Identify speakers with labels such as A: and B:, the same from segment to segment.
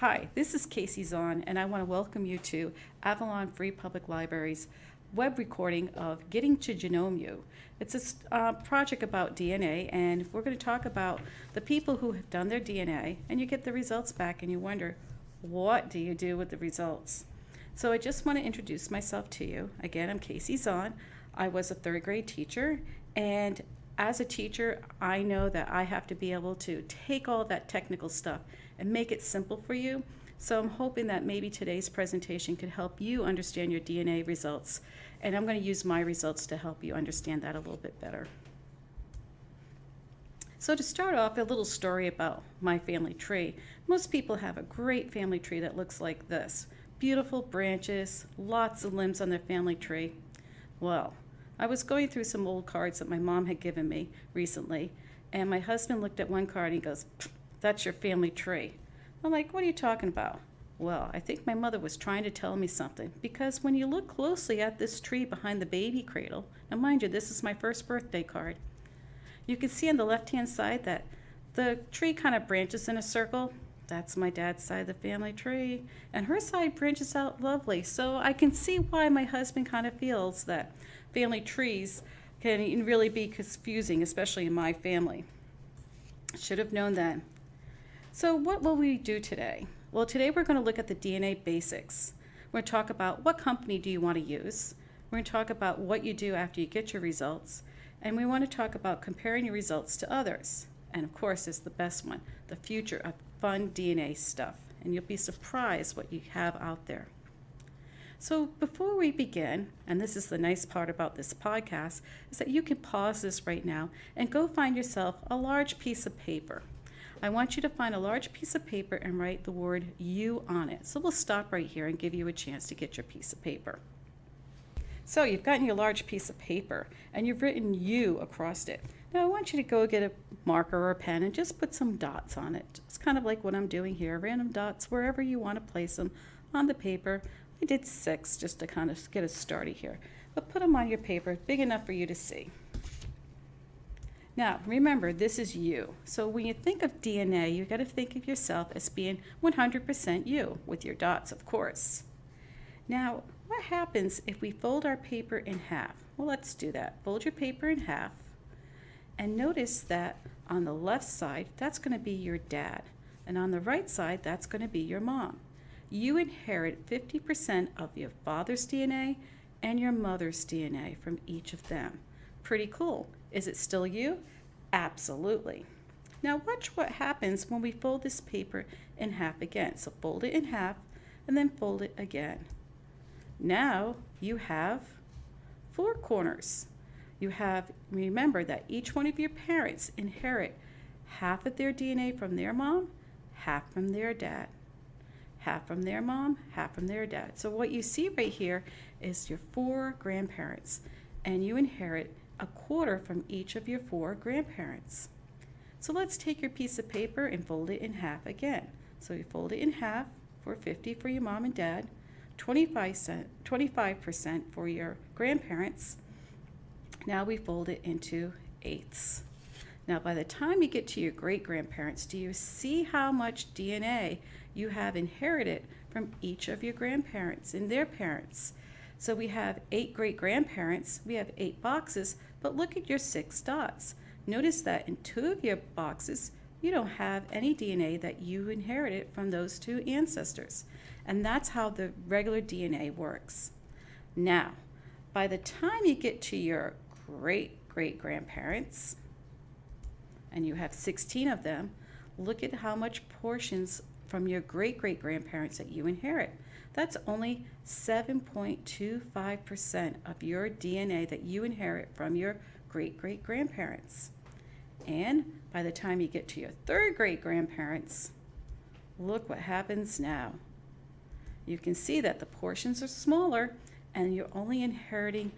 A: Hi, this is Casey Zahn, and I want to welcome you to Avalon Free Public Library's web recording of Getting to Genome You. It's a project about DNA, and we're going to talk about the people who have done their DNA, and you get the results back, and you wonder, what do you do with the results? So I just want to introduce myself to you. Again, I'm Casey Zahn. I was a third grade teacher, and as a teacher, I know that I have to be able to take all that technical stuff and make it simple for you. So I'm hoping that maybe today's presentation can help you understand your DNA results. And I'm going to use my results to help you understand that a little bit better. So to start off, a little story about my family tree. Most people have a great family tree that looks like this. Beautiful branches, lots of limbs on their family tree. Well, I was going through some old cards that my mom had given me recently, and my husband looked at one card and he goes, "That's your family tree." I'm like, "What are you talking about?" Well, I think my mother was trying to tell me something, because when you look closely at this tree behind the baby cradle, now mind you, this is my first birthday card, you can see on the left-hand side that the tree kind of branches in a circle. That's my dad's side of the family tree, and her side branches out lovely. So I can see why my husband kind of feels that family trees can really be confusing, especially in my family. Should have known that. So what will we do today? Well, today we're going to look at the DNA basics. We're going to talk about what company do you want to use. We're going to talk about what you do after you get your results. And we want to talk about comparing your results to others. And of course, it's the best one, the future of fun DNA stuff. And you'll be surprised what you have out there. So before we begin, and this is the nice part about this podcast, is that you can pause this right now and go find yourself a large piece of paper. I want you to find a large piece of paper and write the word "you" on it. So we'll stop right here and give you a chance to get your piece of paper. So you've gotten your large piece of paper and you've written "you" across it. Now I want you to go get a marker or a pen and just put some dots on it. It's kind of like what I'm doing here, random dots wherever you want to place them on the paper. I did 6 just to kind of get us started here. But put them on your paper, big enough for you to see. Now, remember, this is you. So when you think of DNA, you've got to think of yourself as being 100% you, with your dots, of course. Now, what happens if we fold our paper in half? Well, let's do that. Fold your paper in half, and notice that on the left side, that's going to be your dad. And on the right side, that's going to be your mom. You inherit 50% of your father's DNA and your mother's DNA from each of them. Pretty cool. Is it still you? Absolutely. Now watch what happens when we fold this paper in half again. So fold it in half and then fold it again. Now you have 4 corners. Remember that each one of your parents inherit half of their DNA from their mom, half from their dad. Half from their mom, half from their dad. So what you see right here is your 4 grandparents, and you inherit a quarter from each of your 4 grandparents. So let's take your piece of paper and fold it in half again. So you fold it in half for 50 for your mom and dad, 25% for your grandparents. Now we fold it into 8ths. Now by the time you get to your great-grandparents, do you see how much DNA you have inherited from each of your grandparents and their parents? So we have 8 great-grandparents, we have 8 boxes, but look at your 6 dots. Notice that in 2 of your boxes, you don't have any DNA that you inherited from those 2 ancestors. And that's how the regular DNA works. Now, by the time you get to your great-great-grandparents, and you have 16 of them, look at how much portions from your great-great-grandparents that you inherit. That's only 7.25% of your DNA that you inherit from your great-great-grandparents. And by the time you get to your third great-grandparents, look what happens now. You can see that the portions are smaller and you're only inheriting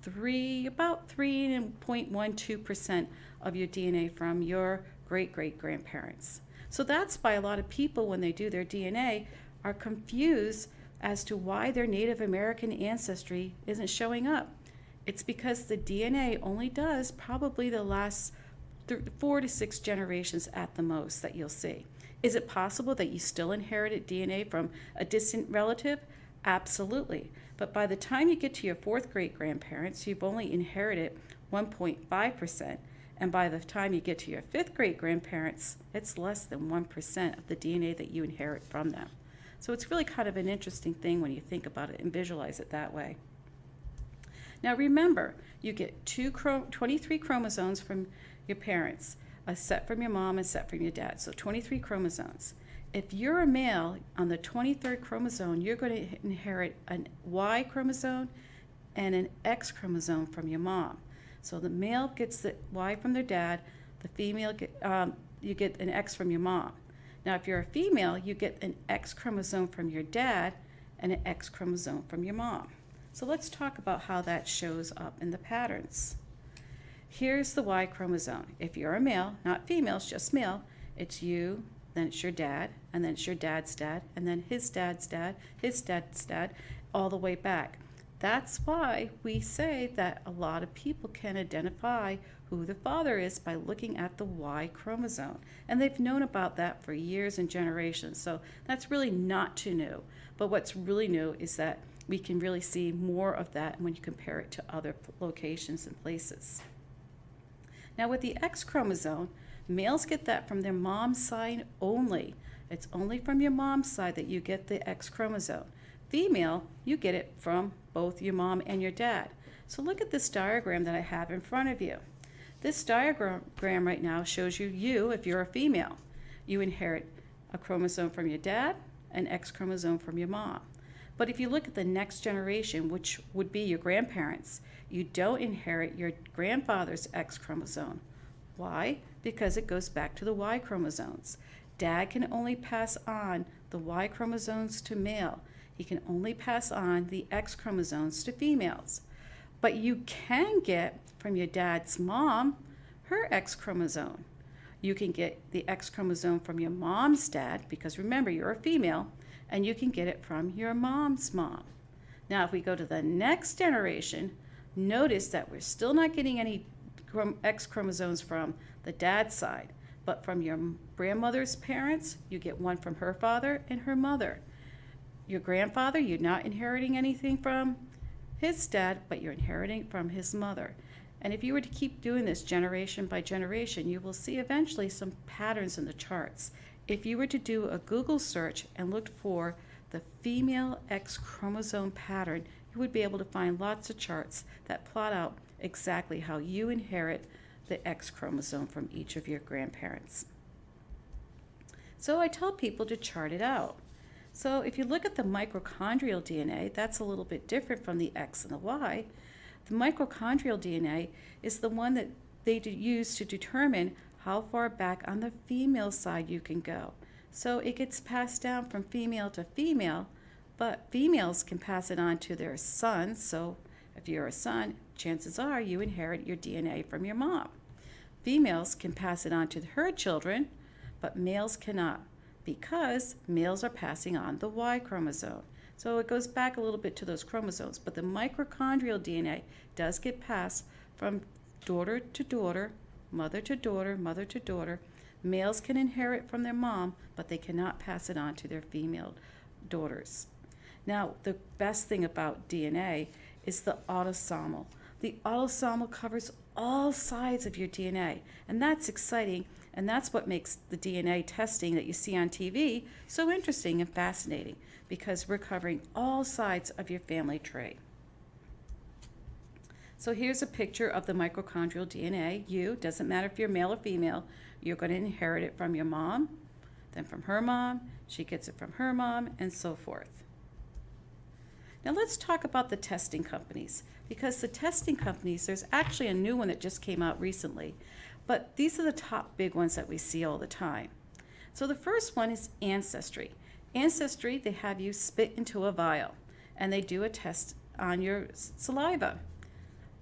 A: about 3.12% of your DNA from your great-great-grandparents. So that's why a lot of people, when they do their DNA, are confused as to why their Native American ancestry isn't showing up. It's because the DNA only does probably the last 4 to 6 generations at the most that you'll see. Is it possible that you still inherited DNA from a distant relative? Absolutely. But by the time you get to your fourth great grandparents, you've only inherited 1.5%. And by the time you get to your fifth great grandparents, it's less than 1% of the DNA that you inherit from them. So it's really kind of an interesting thing when you think about it and visualize it that way. Now remember, you get 23 chromosomes from your parents, a set from your mom and a set from your dad, so 23 chromosomes. If you're a male, on the 23rd chromosome, you're going to inherit an Y chromosome and an X chromosome from your mom. So the male gets the Y from their dad, the female, you get an X from your mom. Now if you're a female, you get an X chromosome from your dad and an X chromosome from your mom. So let's talk about how that shows up in the patterns. Here's the Y chromosome. If you're a male, not females, just male, it's you, then it's your dad, and then it's your dad's dad, and then his dad's dad, all the way back. That's why we say that a lot of people can identify who the father is by looking at the Y chromosome. And they've known about that for years and generations, so that's really not too new. But what's really new is that we can really see more of that when you compare it to other locations and places. Now with the X chromosome, males get that from their mom's side only. It's only from your mom's side that you get the X chromosome. Female, you get it from both your mom and your dad. So look at this diagram that I have in front of you. This diagram right now shows you, if you're a female, you inherit a chromosome from your dad, an X chromosome from your mom. But if you look at the next generation, which would be your grandparents, you don't inherit your grandfather's X chromosome. Why? Because it goes back to the Y chromosomes. Dad can only pass on the Y chromosomes to male. He can only pass on the X chromosomes to females. But you can get from your dad's mom her X chromosome. You can get the X chromosome from your mom's dad, because remember, you're a female, and you can get it from your mom's mom. Now, if we go to the next generation, notice that we're still not getting any X chromosomes from the dad's side, but from your grandmother's parents, you get one from her father and her mother. Your grandfather, you're not inheriting anything from his dad, but you're inheriting from his mother. And if you were to keep doing this generation by generation, you will see eventually some patterns in the charts. If you were to do a Google search and look for the female X chromosome pattern, you would be able to find lots of charts that plot out exactly how you inherit the X chromosome from each of your grandparents. So I tell people to chart it out. So if you look at the mitochondrial DNA, that's a little bit different from the X and the Y. The mitochondrial DNA is the one that they use to determine how far back on the female side you can go. So it gets passed down from female to female, but females can pass it on to their sons. So if you're a son, chances are you inherit your DNA from your mom. Females can pass it on to her children, but males cannot, because males are passing on the Y chromosome. So it goes back a little bit to those chromosomes, but the mitochondrial DNA does get passed from daughter to daughter, mother to daughter, mother to daughter. Males can inherit from their mom, but they cannot pass it on to their female daughters. Now, the best thing about DNA is the autosomal. The autosomal covers all sides of your DNA, and that's exciting, and that's what makes the DNA testing that you see on TV so interesting and fascinating, because we're covering all sides of your family tree. So here's a picture of the mitochondrial DNA. You, doesn't matter if you're male or female, you're going to inherit it from your mom, then from her mom, she gets it from her mom, and so forth. Now let's talk about the testing companies, because the testing companies, there's actually a new one that just came out recently, but these are the top big ones that we see all the time. So the first one is Ancestry. Ancestry, they have you spit into a vial, and they do a test on your saliva.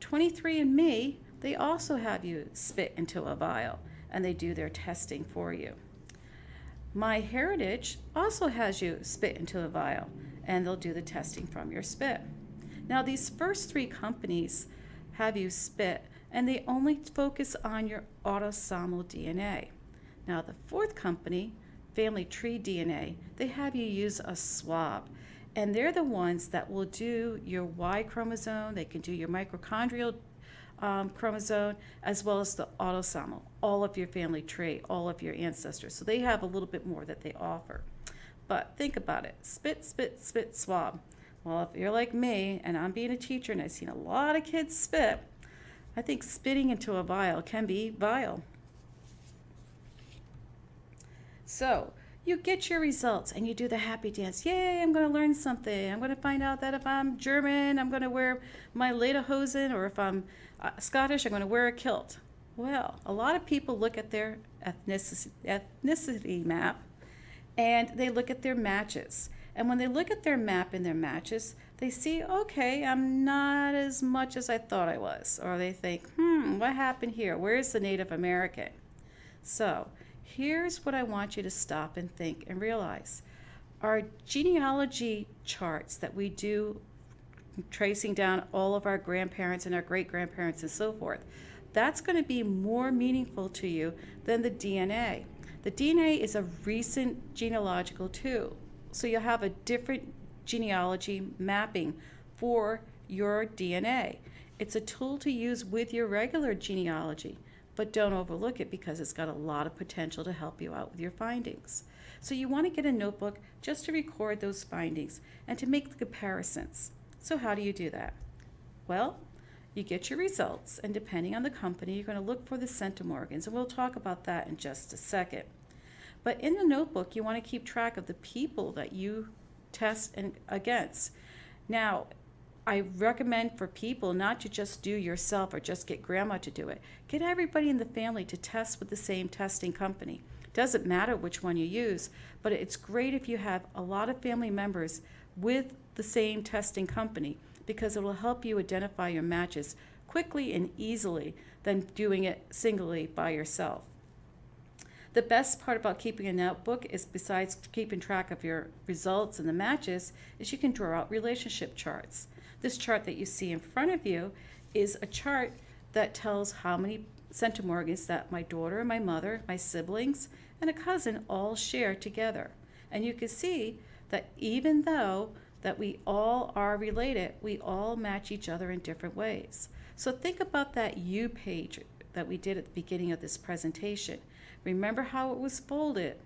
A: 23andMe, they also have you spit into a vial, and they do their testing for you. MyHeritage also has you spit into a vial, and they'll do the testing from your spit. Now, these first three companies have you spit, and they only focus on your autosomal DNA. Now, the fourth company family tree DNA, they have you use a swab. And they're the ones that will do your Y chromosome, they can do your mitochondrial chromosome, as well as the autosomal, all of your family tree, all of your ancestors. So they have a little bit more that they offer. But think about it, spit, spit, spit, swab. Well, if you're like me, and I'm being a teacher and I've seen a lot of kids spit, I think spitting into a vial can be vile. So you get your results and you do the happy dance. Yay, I'm going to learn something. I'm going to find out that if I'm German, I'm going to wear my lederhosen, or if I'm Scottish, I'm going to wear a kilt. Well, a lot of people look at their ethnicity map and they look at their matches. And when they look at their map and their matches, they see, okay, I'm not as much as I thought I was. Or they think, what happened here? Where's the Native American? So here's what I want you to stop and think and realize. Our genealogy charts that we do, tracing down all of our grandparents and our great-grandparents and so forth, that's going to be more meaningful to you than the DNA. The DNA is a recent genealogical tool, so you'll have a different genealogy mapping for your DNA. It's a tool to use with your regular genealogy, but don't overlook it because it's got a lot of potential to help you out with your findings. So you want to get a notebook just to record those findings and to make the comparisons. So how do you do that? Well, you get your results, and depending on the company, you're going to look for the centimorgans, and we'll talk about that in just a second. But in the notebook, you want to keep track of the people that you test against. Now, I recommend for people not to just do yourself or just get grandma to do it. Get everybody in the family to test with the same testing company. Doesn't matter which one you use, but it's great if you have a lot of family members with the same testing company, because it will help you identify your matches quickly and easily than doing it singly by yourself. The best part about keeping a notebook is, besides keeping track of your results and the matches, is you can draw out relationship charts. This chart that you see in front of you is a chart that tells how many centimorgans that my daughter, my mother, my siblings, and a cousin all share together. And you can see that even though that we all are related, we all match each other in different ways. So think about that U page that we did at the beginning of this presentation. Remember how it was folded.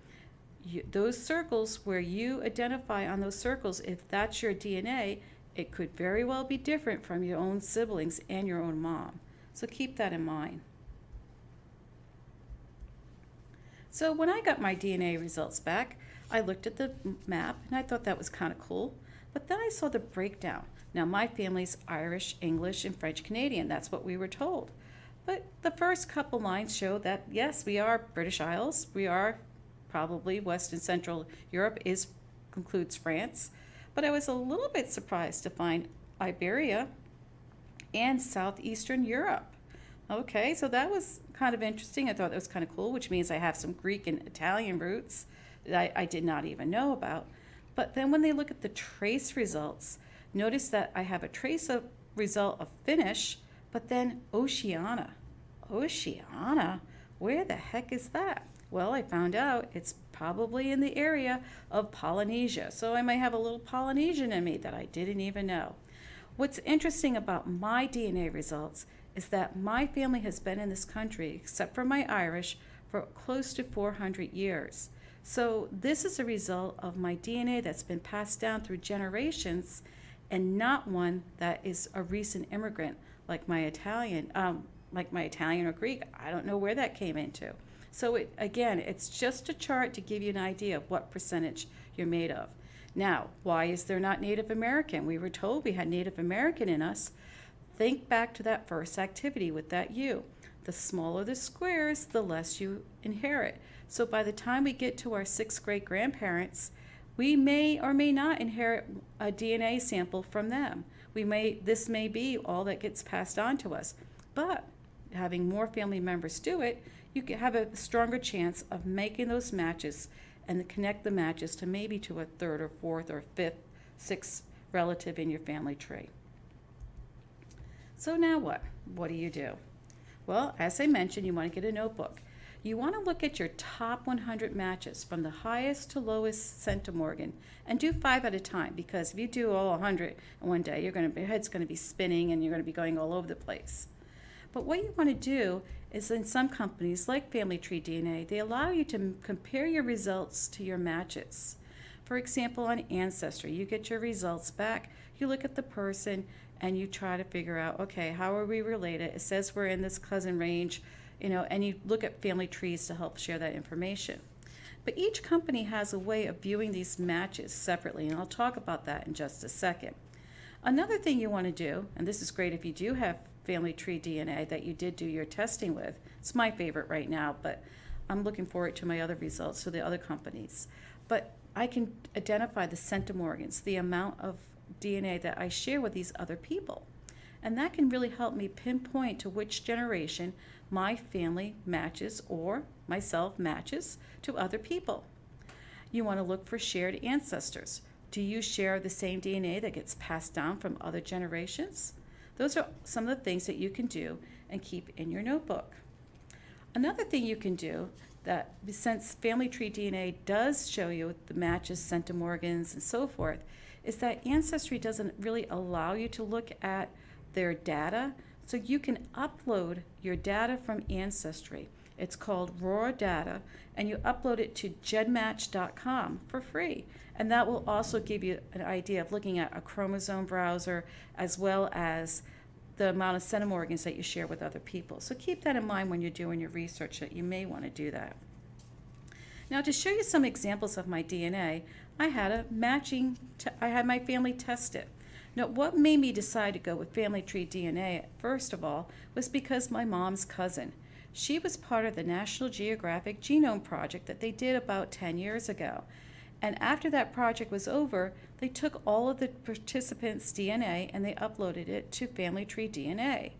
A: Those circles where you identify on those circles, if that's your DNA, it could very well be different from your own siblings and your own mom. So keep that in mind. So when I got my DNA results back, I looked at the map and I thought that was kind of cool. But then I saw the breakdown. Now my family's Irish, English, and French Canadian. That's what we were told. But the first couple lines show that, yes, we are British Isles. We are probably West and Central Europe includes France. But I was a little bit surprised to find Iberia and Southeastern Europe. Okay, so that was kind of interesting. I thought that was kind of cool, which means I have some Greek and Italian roots that I did not even know about. But then when they look at the trace results, notice that I have a trace of result of Finnish, but then Oceania. Oceania? Where the heck is that? Well, I found out it's probably in the area of Polynesia. So I might have a little Polynesian in me that I didn't even know. What's interesting about my DNA results is that my family has been in this country, except for my Irish, for close to 400 years. So this is a result of my DNA that's been passed down through generations, and not one that is a recent immigrant like my Italian or Greek. I don't know where that came into. So it's just a chart to give you an idea of what percentage you're made of. Now, why is there not Native American? We were told we had Native American in us. Think back to that first activity with that U. The smaller the squares, the less you inherit. So by the time we get to our 6th great grandparents, we may or may not inherit a DNA sample from them. This may be all that gets passed on to us. But having more family members do it, you can have a stronger chance of making those matches and connect the matches to maybe to a 3rd or 4th or 5th, 6th relative in your family tree. So now what? What do you do? Well, as I mentioned, you want to get a notebook. You want to look at your top 100 matches from the highest to lowest centimorgan and do 5 at a time, because if you do all 100 in one day, your head's going to be spinning and you're going to be going all over the place. But what you want to do is, in some companies like Family Tree DNA, they allow you to compare your results to your matches. For example, on Ancestry, you get your results back, you look at the person, and you try to figure out, okay, how are we related? It says we're in this cousin range, and you look at family trees to help share that information. But each company has a way of viewing these matches separately, and I'll talk about that in just a second. Another thing you want to do, and this is great if you do have Family Tree DNA that you did do your testing with. It's my favorite right now, but I'm looking forward to my other results to the other companies. But I can identify the centimorgans, the amount of DNA that I share with these other people. And that can really help me pinpoint to which generation my family matches or myself matches to other people. You want to look for shared ancestors. Do you share the same DNA that gets passed down from other generations? Those are some of the things that you can do and keep in your notebook. Another thing you can do, that since Family Tree DNA does show you the matches, centimorgans, and so forth, is that Ancestry doesn't really allow you to look at their data, so you can upload your data from Ancestry. It's called raw data, and you upload it to genmatch.com for free. And that will also give you an idea of looking at a chromosome browser, as well as the amount of centimorgans that you share with other people. So keep that in mind when you're doing your research, that you may want to do that. Now, to show you some examples of my DNA, I had my family test it. Now, what made me decide to go with Family Tree DNA, first of all, was because my mom's cousin. She was part of the National Geographic Genome project that they did about 10 years ago. And after that project was over, they took all of the participants' DNA and they uploaded it to Family Tree DNA.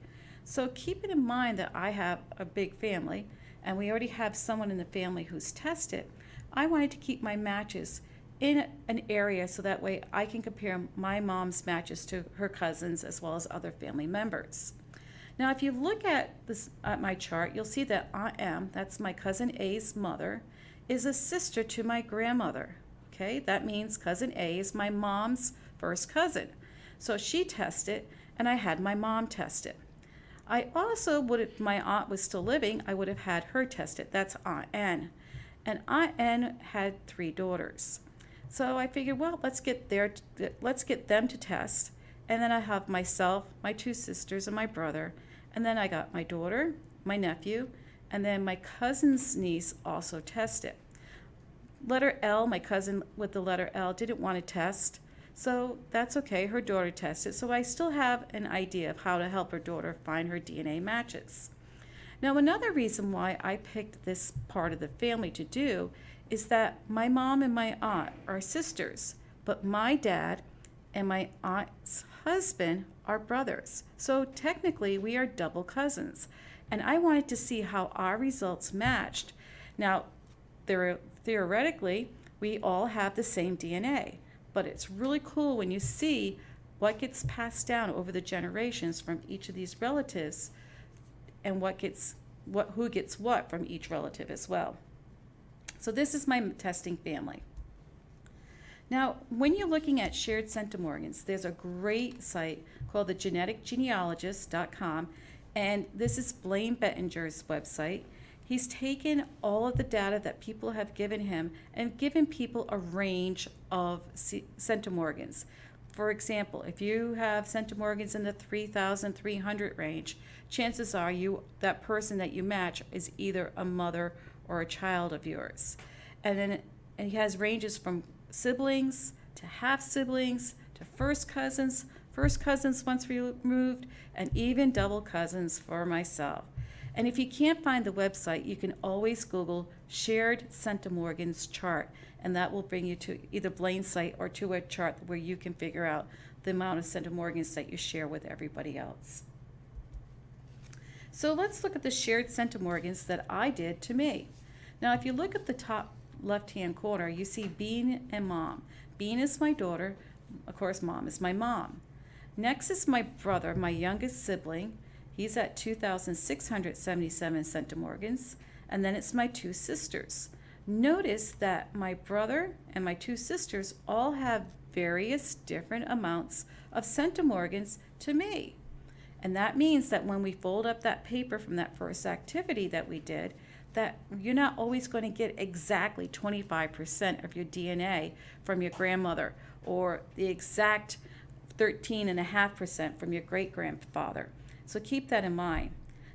A: So keeping in mind that I have a big family and we already have someone in the family who's tested, I wanted to keep my matches in an area so that way I can compare my mom's matches to her cousins as well as other family members. Now, if you look at my chart, you'll see that Aunt M, that's my cousin A's mother, is a sister to my grandmother. Okay, that means cousin A is my mom's first cousin. So she tested, and I had my mom test it. I also would, if my aunt was still living, I would have had her tested. That's Aunt N. And Aunt N had 3 daughters. So I figured, well, let's get them to test. And then I have myself, my 2 sisters, and my brother. And then I got my daughter, my nephew, and then my cousin's niece also tested. Letter L, my cousin with the letter L, didn't want to test, so that's okay. Her daughter tested, so I still have an idea of how to help her daughter find her DNA matches. Now, another reason why I picked this part of the family to do is that my mom and my aunt are sisters, but my dad and my aunt's husband are brothers. So technically, we are double cousins, and I wanted to see how our results matched. Now, theoretically, we all have the same DNA, but it's really cool when you see what gets passed down over the generations from each of these relatives and who gets what from each relative as well. So this is my testing family. Now, when you're looking at shared centimorgans, there's a great site called the genealogist.com, and this is Blaine Bettinger's website. He's taken all of the data that people have given him and given people a range of centimorgans. For example, if you have centimorgans in the 3,300 range, chances are that person that you match is either a mother or a child of yours. And he has ranges from siblings to half siblings to first cousins once removed, and even double cousins for myself. And if you can't find the website, you can always Google shared centimorgans chart, and that will bring you to either Blaine's site or to a chart where you can figure out the amount of centimorgans that you share with everybody else. So let's look at the shared centimorgans that I did to me. Now, if you look at the top left-hand corner, you see Bean and Mom. Bean is my daughter. Of course, Mom is my mom. Next is my brother, my youngest sibling. He's at 2,677 centimorgans. and then it's my two sisters. Notice that my brother and my two sisters all have various different amounts of centimorgans to me. And that means that when we fold up that paper from that first activity that we did, that you're not always going to get exactly 25% of your DNA from your grandmother, or the exact 13.5% from your great-grandfather. So keep that in mind.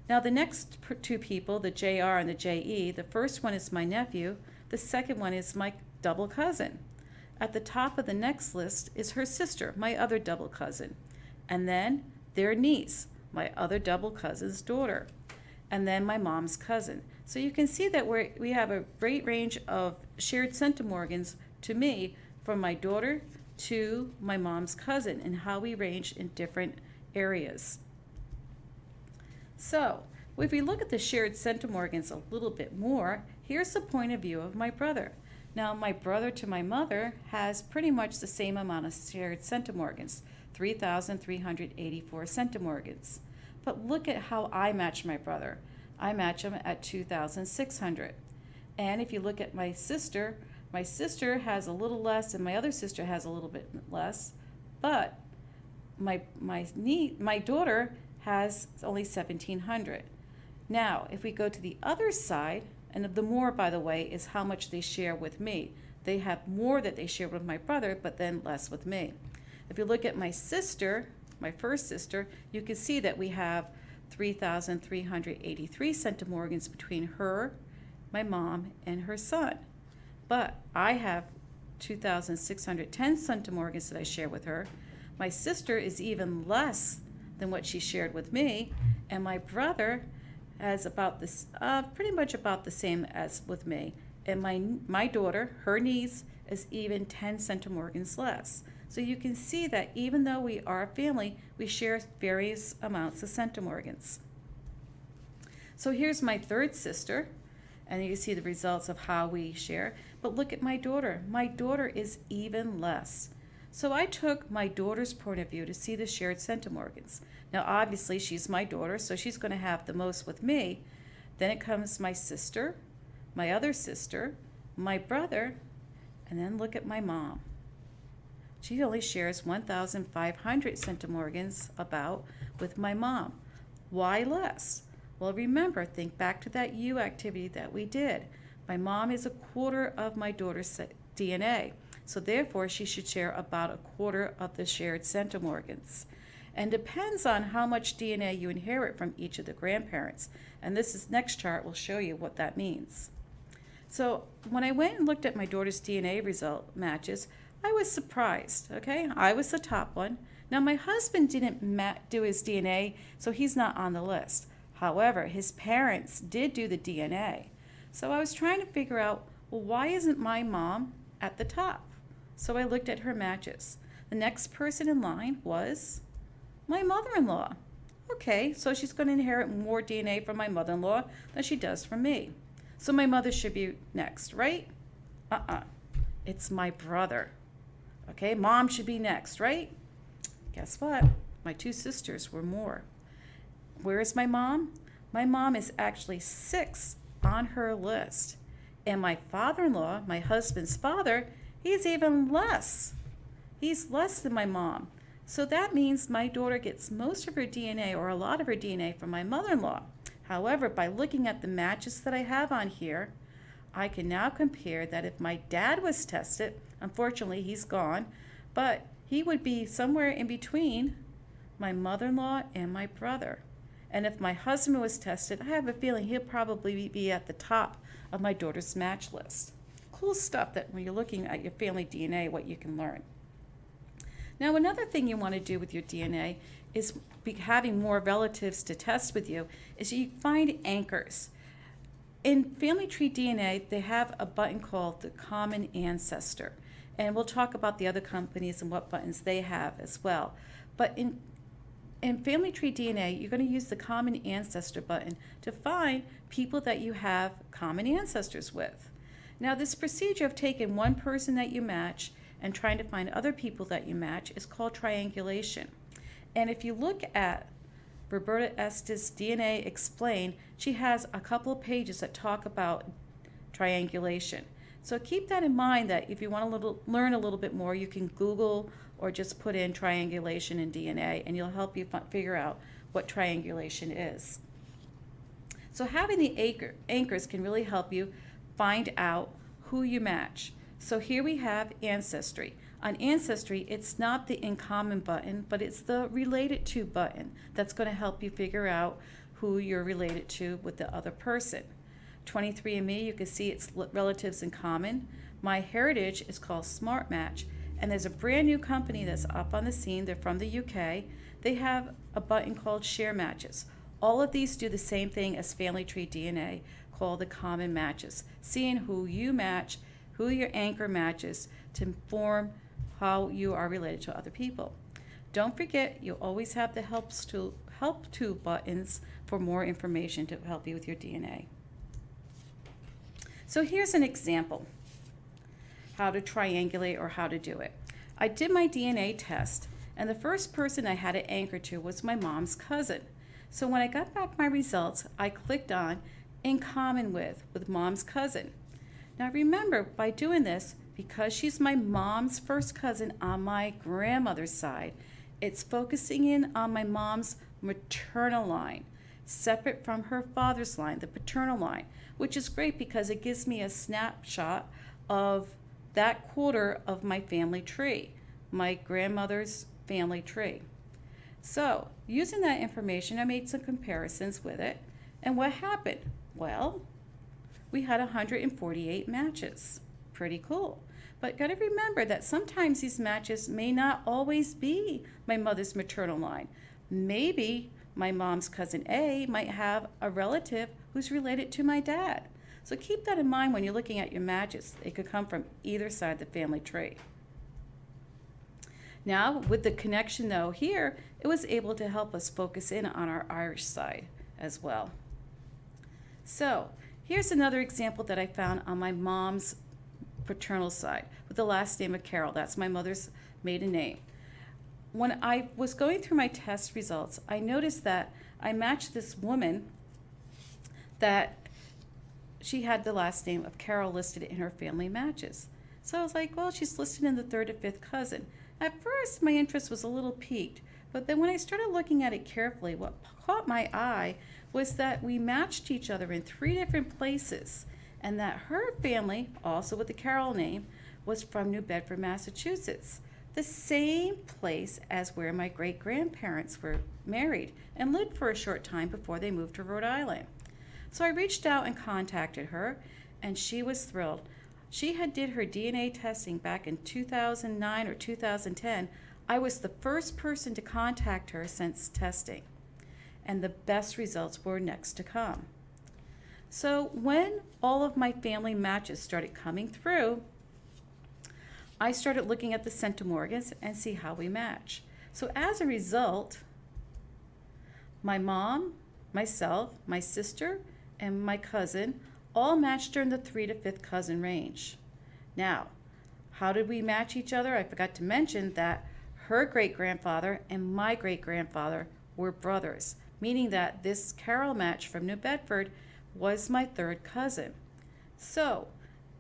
A: Now the next two people, the JR and the JE, the first one is my nephew, the second one is my double cousin. At the top of the next list is her sister, my other double cousin, and then their niece, my other double cousin's daughter, and then my mom's cousin. So you can see that we have a great range of shared centimorgans to me, from my daughter to my mom's cousin, and how we range in different areas. So if we look at the shared centimorgans a little bit more, here's the point of view of my brother. Now my brother to my mother has pretty much the same amount of shared centimorgans, 3,384 centimorgans. But look at how I match my brother. I match him at 2,600. And if you look at my sister has a little less and my other sister has a little bit less, but my daughter has only 1,700. Now, if we go to the other side, and the more, by the way, is how much they share with me. They have more that they share with my brother, but then less with me. If you look at my sister, my first sister, you can see that we have 3,383 centimorgans between her, my mom, and her son. But I have 2,610 centimorgans that I share with her. My sister is even less than what she shared with me, and my brother has about this, pretty much about the same as with me. And my daughter, her niece, is even 10 centimorgans less. So you can see that even though we are a family, we share various amounts of centimorgans. So here's my third sister, and you can see the results of how we share. But look at my daughter. My daughter is even less. So I took my daughter's point of view to see the shared centimorgans. Now obviously she's my daughter, so she's going to have the most with me. Then it comes my sister, my other sister, my brother, and then look at my mom. She only shares 1,500 centimorgans about with my mom. Why less? Well, remember, think back to that U activity that we did. My mom is a quarter of my daughter's DNA, so therefore she should share about a quarter of the shared centimorgans. And depends on how much DNA you inherit from each of the grandparents. And next chart will show you what that means. So when I went and looked at my daughter's DNA result matches, I was surprised, okay? I was the top one. Now my husband didn't do his DNA, so he's not on the list. However, his parents did do the DNA. So I was trying to figure out, well, why isn't my mom at the top? So I looked at her matches. The next person in line was my mother-in-law. Okay, so she's going to inherit more DNA from my mother-in-law than she does from me. So my mother should be next, right? It's my brother. Okay, mom should be next, right? Guess what? My two sisters were more. Where is my mom? My mom is actually 6 on her list. And my father-in-law, my husband's father, he's even less. He's less than my mom. So that means my daughter gets most of her DNA, or a lot of her DNA, from my mother-in-law. However, by looking at the matches that I have on here, I can now compare that if my dad was tested, unfortunately he's gone, but he would be somewhere in between my mother-in-law and my brother. And if my husband was tested, I have a feeling he'll probably be at the top of my daughter's match list. Cool stuff that when you're looking at your family DNA, what you can learn. Now, another thing you want to do with your DNA is having more relatives to test with you, is you find anchors. In Family Tree DNA, they have a button called the Common Ancestor. And we'll talk about the other companies and what buttons they have as well. But in Family Tree DNA, you're going to use the Common Ancestor button to find people that you have common ancestors with. Now, this procedure of taking one person that you match and trying to find other people that you match is called triangulation. And if you look at Roberta Estes DNA Explained, she has a couple of pages that talk about triangulation. So keep that in mind, that if you want to learn a little bit more, you can Google or just put in triangulation in DNA, and it'll help you figure out what triangulation is. So having the anchors can really help you find out who you match. So here we have Ancestry. On Ancestry, it's not the In Common button, but it's the Related To button that's going to help you figure out who you're related to with the other person. 23andMe, you can see its relatives in common. MyHeritage is called Smart Match, and there's a brand new company that's up on the scene. They're from the UK. They have a button called Share Matches. All of these do the same thing as Family Tree DNA, called the Common Matches, seeing who you match, who your anchor matches, to inform how you are related to other people. Don't forget, you always have the Help To buttons for more information to help you with your DNA. So here's an example how to triangulate, or how to do it. I did my DNA test, and the first person I had to anchor to was my mom's cousin. So when I got back my results, I clicked on In Common with mom's cousin. Now remember, by doing this, because she's my mom's first cousin on my grandmother's side, it's focusing in on my mom's maternal line, separate from her father's line, the paternal line, which is great because it gives me a snapshot of that quarter of my family tree, my grandmother's family tree. So using that information, I made some comparisons with it. And what happened? Well, we had 148 matches. Pretty cool. But got to remember that sometimes these matches may not always be my mother's maternal line. Maybe my mom's cousin A might have a relative who's related to my dad. So keep that in mind when you're looking at your matches. It could come from either side of the family tree. Now, with the connection though here, it was able to help us focus in on our Irish side as well. So here's another example that I found on my mom's paternal side with the last name of Carroll. That's my mother's maiden name. When I was going through my test results, I noticed that I matched this woman that she had the last name of Carroll listed in her family matches. So I was like, well, she's listed in the third or fifth cousin. At first, my interest was a little piqued, but then when I started looking at it carefully, what caught my eye was that we matched each other in 3 different places, and that her family, also with the Carroll name, was from New Bedford, Massachusetts, the same place as where my great-grandparents were married and lived for a short time before they moved to Rhode Island. So I reached out and contacted her, and she was thrilled. She had did her DNA testing back in 2009 or 2010. I was the first person to contact her since testing, and the best results were next to come. So when all of my family matches started coming through, I started looking at the centimorgans and see how we match. So as a result, my mom, myself, my sister, and my cousin all matched her in the 3 to 5th cousin range. Now, how did we match each other? I forgot to mention that her great-grandfather and my great-grandfather were brothers, meaning that this Carroll match from New Bedford was my 3rd cousin. So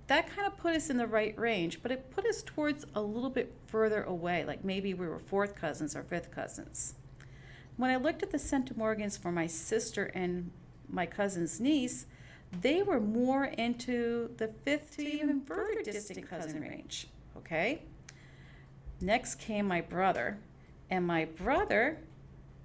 A: that kind of put us in the right range, but it put us towards a little bit further away, like maybe we were 4th cousins or 5th cousins. When I looked at the centimorgans for my sister and my cousin's niece, they were more into the 5th to even further distant cousin range, okay? Next came my brother, and my brother,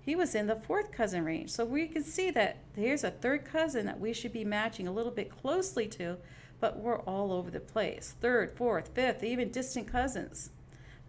A: he was in the 4th cousin range. So we can see that here's a 3rd cousin that we should be matching a little bit closely to, but we're all over the place. 3rd, 4th, 5th, even distant cousins.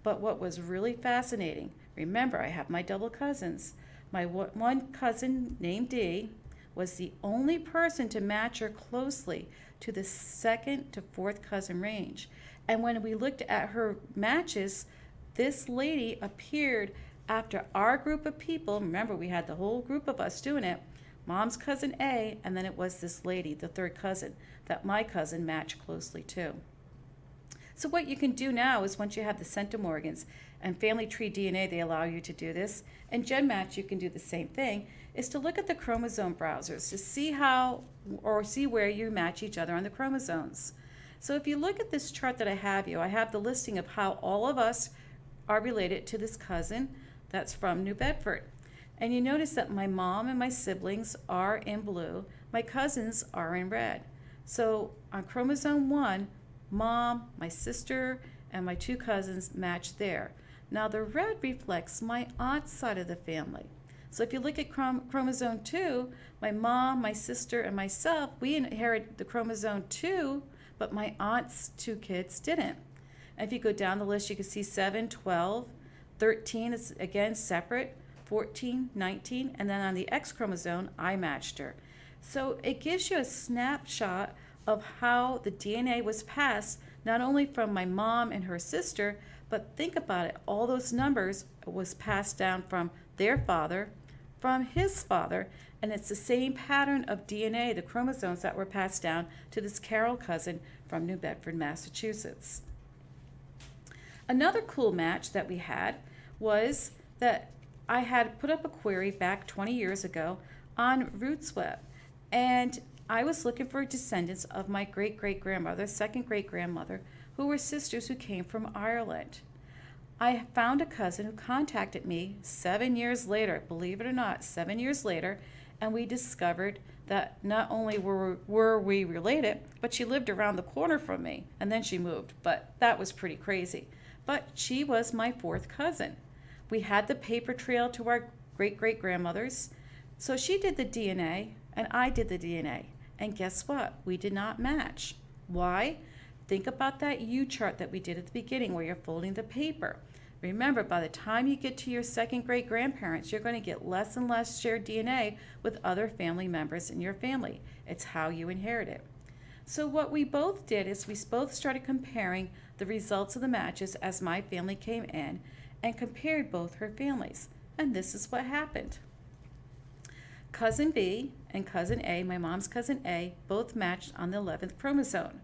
A: But what was really fascinating, remember I have my double cousins. My one cousin named D was the only person to match her closely to the 2nd to 4th cousin range. And when we looked at her matches, this lady appeared after our group of people. Remember, we had the whole group of us doing it. Mom's cousin A, and then it was this lady, the 3rd cousin, that my cousin matched closely to. So what you can do now is once you have the centimorgans and family tree DNA, they allow you to do this, and GenMatch, you can do the same thing, is to look at the chromosome browsers to see how or see where you match each other on the chromosomes. So if you look at this chart that I have the listing of how all of us are related to this cousin that's from New Bedford. And you notice that my mom and my siblings are in blue, my cousins are in red. So on chromosome 1, mom, my sister, and my 2 cousins match there. Now the red reflects my aunt's side of the family. So if you look at chromosome 2, my mom, my sister, and myself, we inherit the chromosome 2, but my aunt's 2 kids didn't. And if you go down the list, you can see 7, 12, 13 is again separate, 14, 19, and then on the X chromosome, I matched her. So it gives you a snapshot of how the DNA was passed, not only from my mom and her sister, but think about it, all those numbers was passed down from their father, from his father, and it's the same pattern of DNA, the chromosomes that were passed down to this Carol cousin from New Bedford, Massachusetts. Another cool match that we had was that I had put up a query back 20 years ago on RootsWeb, and I was looking for descendants of my great-great-grandmother, second great-grandmother, who were sisters who came from Ireland. I found a cousin who contacted me 7 years later, believe it or not, 7 years later, and we discovered that not only were we related, but she lived around the corner from me, and then she moved, but that was pretty crazy. But she was my 4th cousin. We had the paper trail to our great-great-grandmothers, so she did the DNA, and I did the DNA, and guess what? We did not match. Why? Think about that U chart that we did at the beginning where you're folding the paper. Remember, by the time you get to your second great-grandparents, you're going to get less and less shared DNA with other family members in your family. It's how you inherit it. So what we both did is we both started comparing the results of the matches as my family came in and compared both her families. And this is what happened. Cousin B and cousin A, my mom's cousin A, both matched on the 11th chromosome.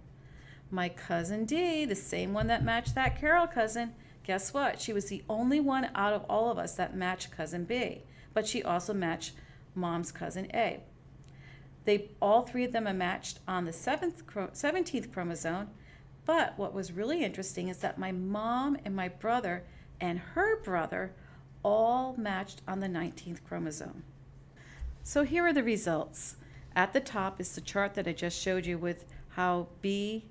A: My cousin D, the same one that matched that Carol cousin, guess what? She was the only one out of all of us that matched cousin B, but she also matched mom's cousin A. All 3 of them are matched on the 17th chromosome, but what was really interesting is that my mom and my brother and her brother all matched on the 19th chromosome. So here are the results. At the top is the chart that I just showed you with how B,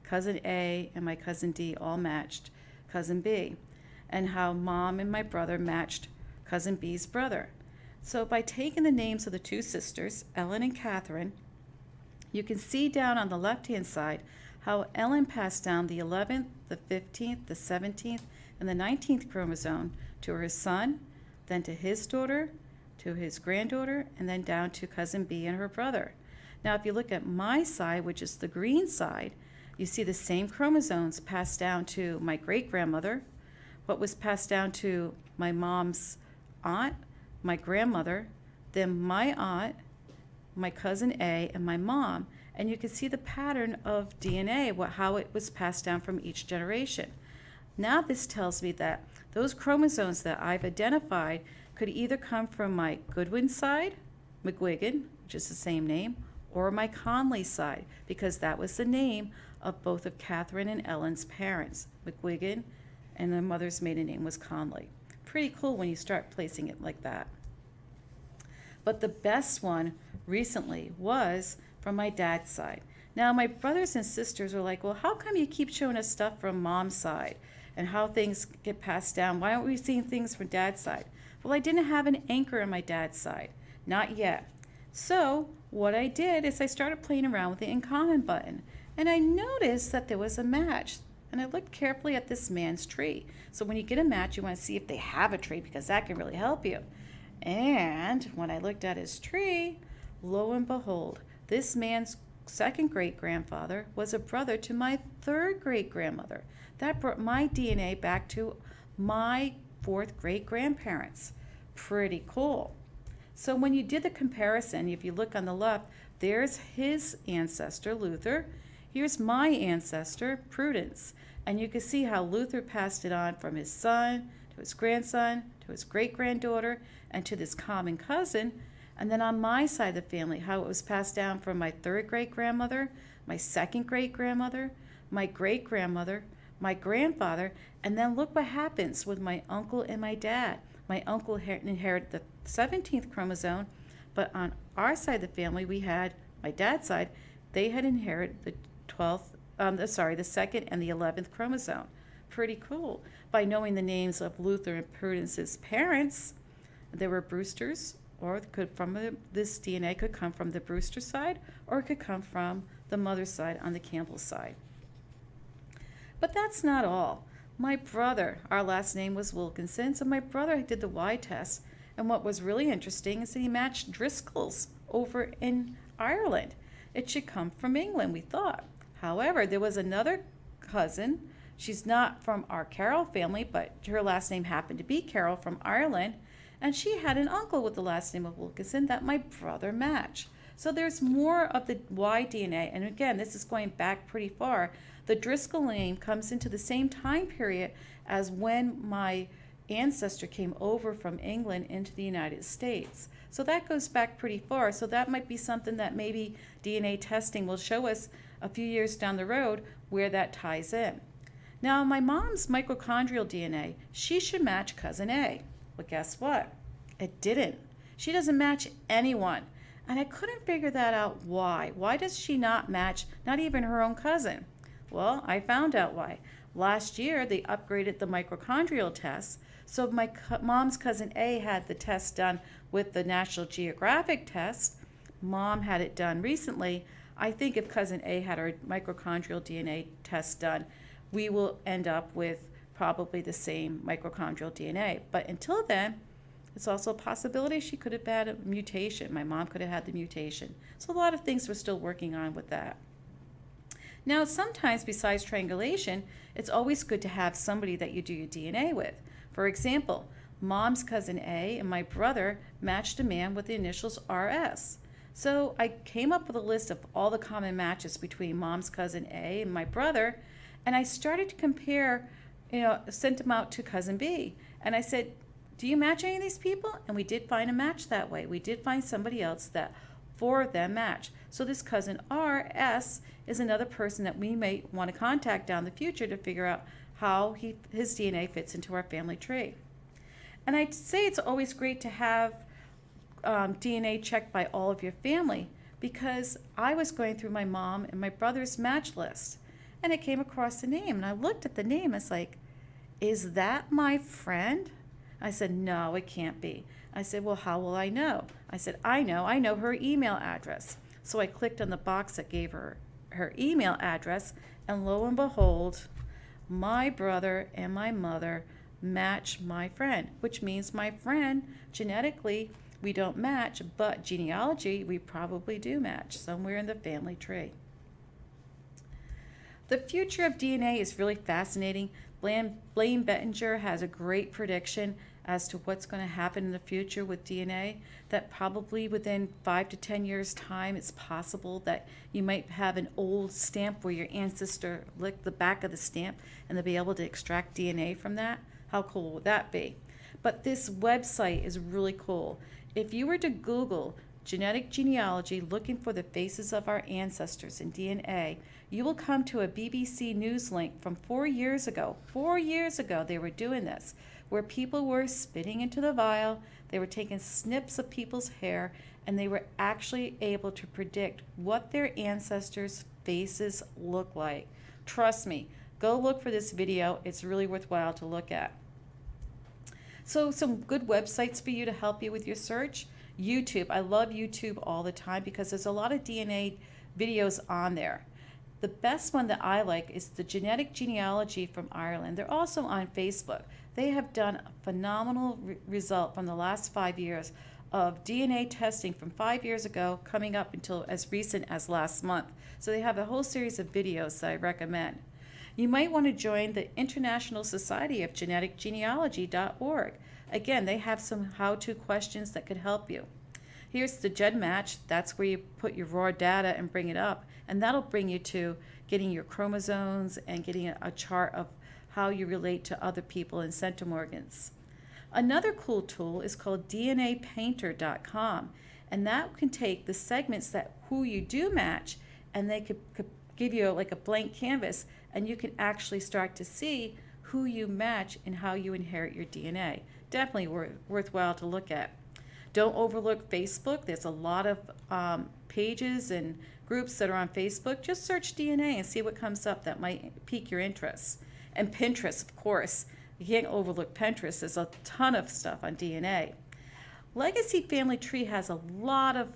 A: cousin A, and my cousin D all matched cousin B, and how mom and my brother matched cousin B's brother. So by taking the names of the 2 sisters, Ellen and Catherine, you can see down on the left-hand side how Ellen passed down the 11th, the 15th, the 17th, and the 19th chromosome to her son, then to his daughter, to his granddaughter, and then down to cousin B and her brother. Now if you look at my side, which is the green side, you see the same chromosomes passed down to my great-grandmother, what was passed down to my mom's aunt, my grandmother, then my aunt, my cousin A, and my mom. And you can see the pattern of DNA, how it was passed down from each generation. Now this tells me that those chromosomes that I've identified could either come from my Goodwin side, McGuigan, which is the same name, or my Conley side, because that was the name of both of Catherine and Ellen's parents, McGuigan, and their mother's maiden name was Conley. Pretty cool when you start placing it like that. But the best one recently was from my dad's side. Now my brothers and sisters were like, well, how come you keep showing us stuff from mom's side and how things get passed down? Why aren't we seeing things from dad's side? Well, I didn't have an anchor on my dad's side, not yet. So what I did is I started playing around with the in common button, and I noticed that there was a match, and I looked carefully at this man's tree. So when you get a match, you want to see if they have a tree, because that can really help you. And when I looked at his tree, lo and behold, this man's second great-grandfather was a brother to my third great-grandmother. That brought my DNA back to my 4th great-grandparents. Pretty cool. So when you did the comparison, if you look on the left, there's his ancestor, Luther. Here's my ancestor, Prudence, and you can see how Luther passed it on from his son to his grandson to his great-granddaughter and to this common cousin. And then on my side of the family, how it was passed down from my third great-grandmother, my second great-grandmother, my great-grandmother, my grandfather, and then look what happens with my uncle and my dad. My uncle inherited the 17th chromosome, but on our side of the family, we had, my dad's side, they had inherited the 2nd and the 11th chromosome. Pretty cool. By knowing the names of Luther and Prudence's parents, they were Brewsters, or this DNA could come from the Brewster side, or it could come from the mother's side on the Campbell side. But that's not all. My brother, our last name was Wilkinson, so my brother did the Y test, and what was really interesting is that he matched Driscoll's over in Ireland. It should come from England, we thought. However, there was another cousin. She's not from our Carroll family, but her last name happened to be Carroll from Ireland, and she had an uncle with the last name of Wilkinson that my brother matched. So there's more of the Y DNA, and again, this is going back pretty far. The Driscoll name comes into the same time period as when my ancestor came over from England into the United States. So that goes back pretty far. So that might be something that maybe DNA testing will show us a few years down the road where that ties in. Now, my mom's mitochondrial DNA, she should match cousin A. But guess what? It didn't. She doesn't match anyone. And I couldn't figure that out why. Why does she not match not even her own cousin? Well, I found out why. Last year, they upgraded the mitochondrial tests. So my mom's cousin A had the test done with the National Geographic test. Mom had it done recently. I think if cousin A had her mitochondrial DNA test done, we will end up with probably the same mitochondrial DNA. But until then, it's also a possibility she could have had a mutation. My mom could have had the mutation. So a lot of things we're still working on with that. Now, sometimes besides triangulation, it's always good to have somebody that you do your DNA with. For example, mom's cousin A and my brother matched a man with the initials RS. So I came up with a list of all the common matches between mom's cousin A and my brother, and I started to compare, sent them out to cousin B. And I said, do you match any of these people? And we did find a match that way. We did find somebody else that 4 of them match. So this cousin RS is another person that we may want to contact down the future to figure out how his DNA fits into our family tree. And I'd say it's always great to have DNA checked by all of your family, because I was going through my mom and my brother's match list, and I came across the name, and I looked at the name. It's like, is that my friend? I said, no, it can't be. I said, well, how will I know? I said, I know her email address. So I clicked on the box that gave her email address, and lo and behold, my brother and my mother match my friend, which means my friend, genetically, we don't match, but genealogy, we probably do match somewhere in the family tree. The future of DNA is really fascinating. Blaine Bettinger has a great prediction as to what's going to happen in the future with DNA, that probably within 5 to 10 years' time, it's possible that you might have an old stamp where your ancestor licked the back of the stamp and they'll be able to extract DNA from that. How cool would that be? But this website is really cool. If you were to Google genetic genealogy looking for the faces of our ancestors in DNA, you will come to a BBC News link from 4 years ago. 4 years ago they were doing this, where people were spitting into the vial, they were taking snips of people's hair, and they were actually able to predict what their ancestors' faces look like. Trust me, go look for this video. It's really worthwhile to look at. So some good websites for you to help you with your search. YouTube. I love YouTube all the time because there's a lot of DNA videos on there. The best one that I like is the Genetic Genealogy from Ireland. They're also on Facebook. They have done a phenomenal result from the last 5 years of DNA testing from 5 years ago coming up until as recent as last month. So they have a whole series of videos that I recommend. You might want to join the International Society of Genetic Genealogy.org. Again, they have some how-to questions that could help you. Here's the GenMatch. That's where you put your raw data and bring it up. and that'll bring you to getting your chromosomes and getting a chart of how you relate to other people in centimorgans. Another cool tool is called DNApainter.com, and that can take the segments that who you do match, and they could give you like a blank canvas, and you can actually start to see who you match and how you inherit your DNA. Definitely worthwhile to look at. Don't overlook Facebook. There's a lot of pages and groups that are on Facebook. Just search DNA and see what comes up that might pique your interest. And Pinterest, of course. You can't overlook Pinterest. There's a ton of stuff on DNA. Legacy Family Tree has a lot of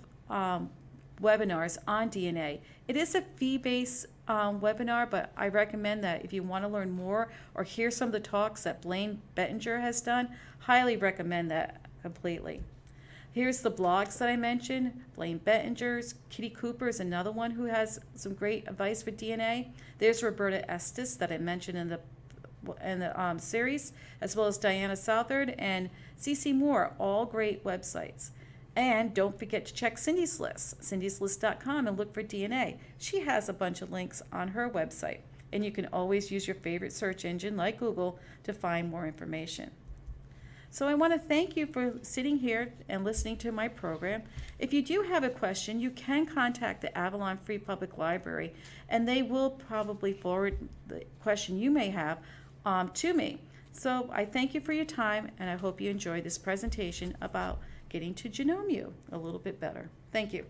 A: webinars on DNA. It is a fee-based webinar, but I recommend that if you want to learn more or hear some of the talks that Blaine Bettinger has done, highly recommend that completely. Here's the blogs that I mentioned. Blaine Bettinger's, Kitty Cooper is another one who has some great advice for DNA. There's Roberta Estes that I mentioned in the series, as well as Diana Southard and CC Moore, all great websites. And don't forget to check Cindy's List, cindyslist.com, and look for DNA. She has a bunch of links on her website, and you can always use your favorite search engine like Google to find more information. So I want to thank you for sitting here and listening to my program. If you do have a question, you can contact the Avalon Free Public Library, and they will probably forward the question you may have to me. So I thank you for your time, and I hope you enjoy this presentation about getting to genome you a little bit better. Thank you.